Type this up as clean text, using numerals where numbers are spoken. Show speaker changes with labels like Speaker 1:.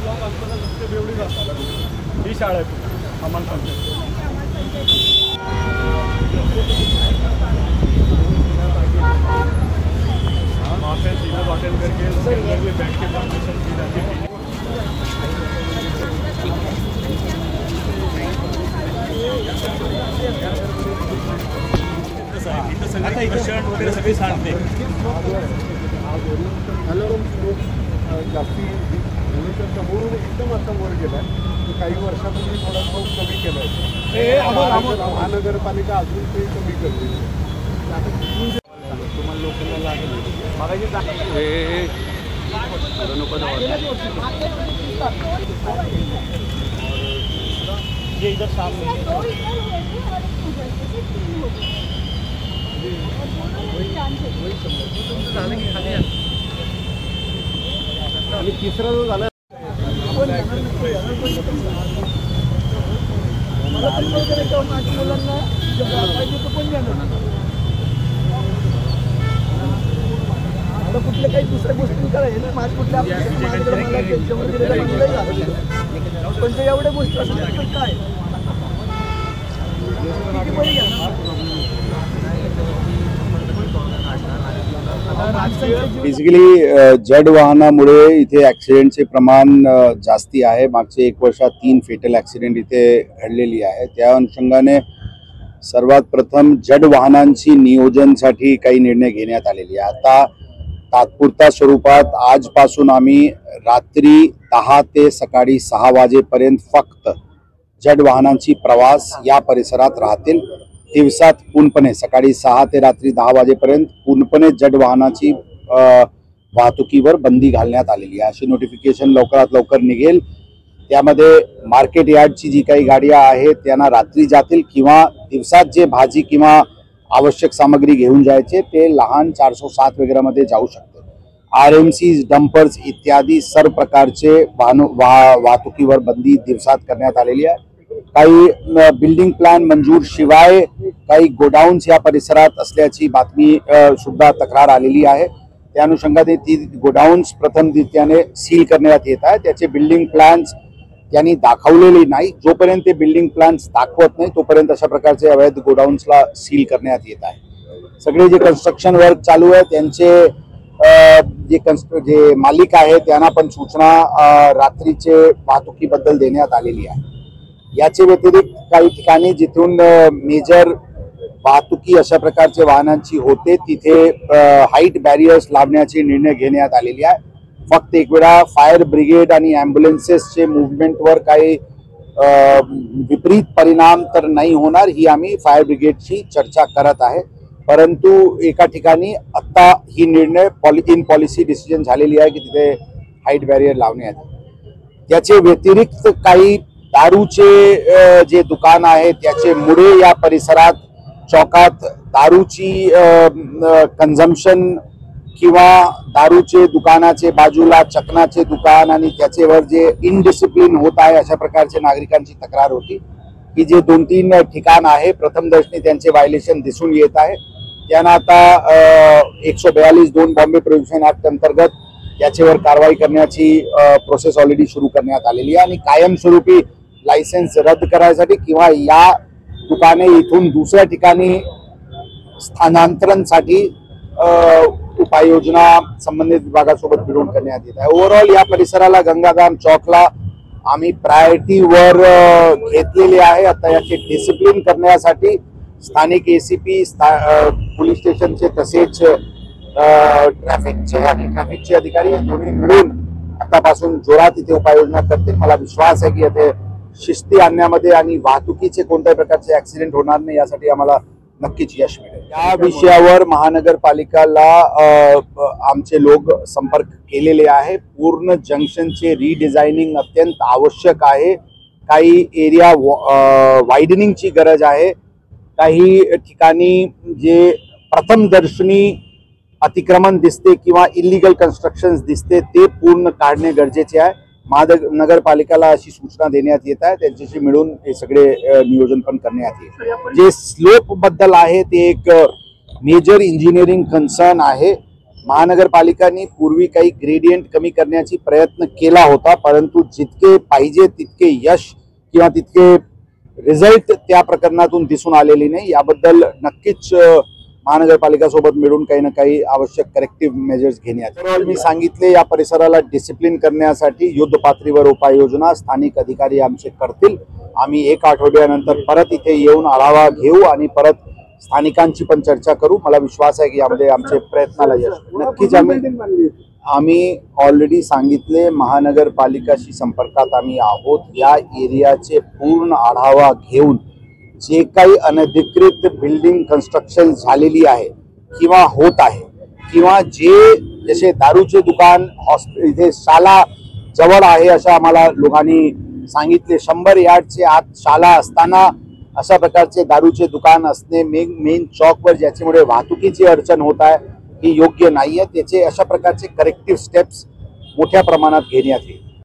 Speaker 1: Block असताना नुसते बेवडी जातात. ही शाळा आहे आम्हाला सांगते. माफिया सीधा अटेंड करके बैंक के परमिशन दी जाती है. शर्ट वगैरे सगळे सांगते.
Speaker 2: जास्ती समोरून एकदम आता वर गेला आहे. काही वर्षापूर्वी थोडा पाऊस कमी केला आहे. महानगरपालिका अजून ते कमी करते.
Speaker 1: तुम्हाला लोकांना लागेल ये इधर सामने
Speaker 2: आणि तिसरा जो झाला कुठल्या काही दुसऱ्या गोष्टी करायला माझ्या कुठल्या पण ते एवढ्या गोष्टी असतात काय
Speaker 3: बेसिकली जड वाहनामुळे इथे ॲक्सिडेंटचे प्रमाण जास्ती आहे. मागचे 1 वर्षात 3 फेटल ॲक्सिडेंट इथे घडलेली आहे. त्या अनुषंगाने सर्वात प्रथम जड वाहनांची नियोजनसाठी काही निर्णय घेण्यात आलेले आहे. आता तात्पुरत्या स्वरूपात आजपासून आम्ही रात्री 10 ते सकाळी 6 वाजेपर्यंत फक्त जड वाहनांची प्रवास या परिसरात राहतील. दिवसात पूर्णपणे सकाळी 6 ते रात्री 10 वाजेपर्यंत पूर्णपणे जड वाहनाची वाहतुकीवर बंदी घालण्यात आलेली आहे. अशी नोटिफिकेशन लवकरात लवकर निघेल. त्यामध्ये मार्केट यार्डची जी काही गाड्या आहेत त्यांना रात्री जातील किंवा दिवसात जे भाजी किंवा आवश्यक सामग्री घेऊन जायचे ते लहान 407 वगैरेमध्ये जाऊ शकते. RMC डंपर्स इत्यादी सर्व प्रकारचे वाहतुकीवर बंदी दिवसात करण्यात आलेली आहे. काही बिल्डिंग प्लॅन मंजूर शिवाय काही गोडाऊन्स या परिसरात असल्याची बातमी सुद्धा तक्रार आलेली आहे. त्या अनुषंगाने ती गोडाऊन्स प्रथमरित्याने सील करण्यात येत आहे. त्याचे बिल्डिंग प्लॅन्स त्यांनी दाखवलेले नाही. जोपर्यंत ते बिल्डिंग प्लॅन्स दाखवत नाही तोपर्यंत अशा प्रकारचे अवैध गोडाऊन्सला सील करण्यात येत आहे. सगळे जे कन्स्ट्रक्शन वर्क चालू आहे त्यांचे जे मालिक आहे त्यांना पण सूचना रात्रीचे वाहतुकीबद्दल देण्यात आलेली आहे. याचे व्यतिरिक्त काही ठिकाणी जिथून मेजर वाहतुकी अशा प्रकारचे वाहनांची होते तिथे हाईट बॅरियर्स लावण्याचे निर्णय घेण्यात आलेले आहे. फक्त एक वेळा फायर ब्रिगेड आणि ॲम्ब्युलन्सेसचे मुवमेंटवर काही विपरीत परिणाम तर नाही होणार ही आम्ही फायर ब्रिगेडची चर्चा करत आहे. परंतु एका ठिकाणी आत्ता ही निर्णय पॉलिसी डिसिजन झालेली आहे की तिथे हाईट बॅरियर लावण्यात. त्याचे व्यतिरिक्त काही दारूचे जे दुकान आहे त्याचे मुळे या परिसरात चौकात दारूची कन्झम्पशन किंवा दारूचे दुकानाचे बाजूला चकनाचे दुकान आणि त्याच्यावर जे इनडिसिप्लिन होत आहे अशा प्रकारचे नागरिकांची तक्रार होती की जे 2-3 ठिकाण आहे प्रथमदर्शनी त्यांचे व्हायलेशन दिसून येत आहे. त्यांना आता 142(2) बॉम्बे प्रोहिबिशन ऍक्ट अंतर्गत त्याच्यावर कारवाई करण्याची प्रोसेस ऑलरेडी सुरू करण्यात आलेली आहे आणि कायमस्वरूपी लायसन्स रद्द करायसाठी किंवा या दुकाने इथून दुसऱ्या ठिकाणी स्थानांतरणसाठी उपाययोजना संबंधित विभागासोबत मिळून करण्यात येत आहे. ओव्हरऑल या परिसराला गंगाधाम चौकला आम्ही प्रायोरिटीवर घेतलेले आहे. आता याचे डिसिप्लिन करण्यासाठी स्थानिक ACP पोलीस स्टेशनचे तसेच ट्रॅफिकचे अधिकारी दोन्ही मिळून आतापासून जोरात इथे उपाययोजना करतील. मला विश्वास आहे की इथे शिस्ती आणण्यामध्ये आणि वाहतुकीचे कोणत्याही प्रकारचे ऍक्सिडेंट होणार नाही यासाठी आम्हाला नक्कीच यश मिळेल. या विषयावर महानगरपालिकाला आमचे लोक संपर्क केलेले आहे. पूर्ण जंक्शनचे रिडिझायनिंग अत्यंत आवश्यक आहे. काही एरिया वायडनिंगची गरज आहे. काही ठिकाणी जे प्रथमदर्शनी अतिक्रमण दिसते किंवा इलिगल कन्स्ट्रक्शन्स दिसते ते पूर्ण काढणे गरजेचे आहे. महानगरपालिकेला अशी सूचना देण्यात येत आहे. त्यांच्याशी मिळून हे सगळे नियोजन पण करण्यात येईल. जे स्लोप बद्दल आहे ते एक मेजर इंजिनिअरिंग कन्सर्न आहे. महानगरपालिकांनी पूर्वी काही ग्रेडियंट कमी करण्याची प्रयत्न केला होता, परंतु जितके पाहिजे तितके यश किंवा तितके रिझल्ट त्या प्रकरणातून दिसून आलेली नाही। याबद्दल नक्कीच महानगरपालिका सोबत मिळून काही ना काही आवश्यक करेक्टिव्ह मेजर्स घेण्यात। मी सांगितले या परिसराला डिसिप्लिन करण्यासाठी युद्ध पातळीवर उपाययोजना स्थानिक अधिकारी आमचे करतील। आम्ही 1 आठवड्यानंतर परत इथे येऊन आढावा घेऊ आणि परत स्थानिकांची पण चर्चा करू। मला विश्वास आहे की यामध्ये आमचे प्रयत्नाला यश नक्कीच आम्ही ऑलरेडी सांगितले, महानगरपालिकाशी संपर्कात आम्ही आहोत। या एरियाचे पूर्ण आढावा घेऊन जे काही अनधिकृत बिल्डिंग कन्स्ट्रक्शन झालेली आहे किंवा होत आहे किंवा जे जसे दारूचे दुकान इथे शाला जवळ आहे अशा आम्हाला लोकांनी सांगितले, 100 यार्डचे आत शाला असताना अशा प्रकारचे दारूचे दुकान असणे मेन चौकवर ज्याच्यामुळे वाहतुकीची अडचण होत आहे ही योग्य नाही आहे। त्याचे अशा प्रकारचे करेक्टिव्ह स्टेप्स मोठ्या प्रमाणात घेण्यात येईल।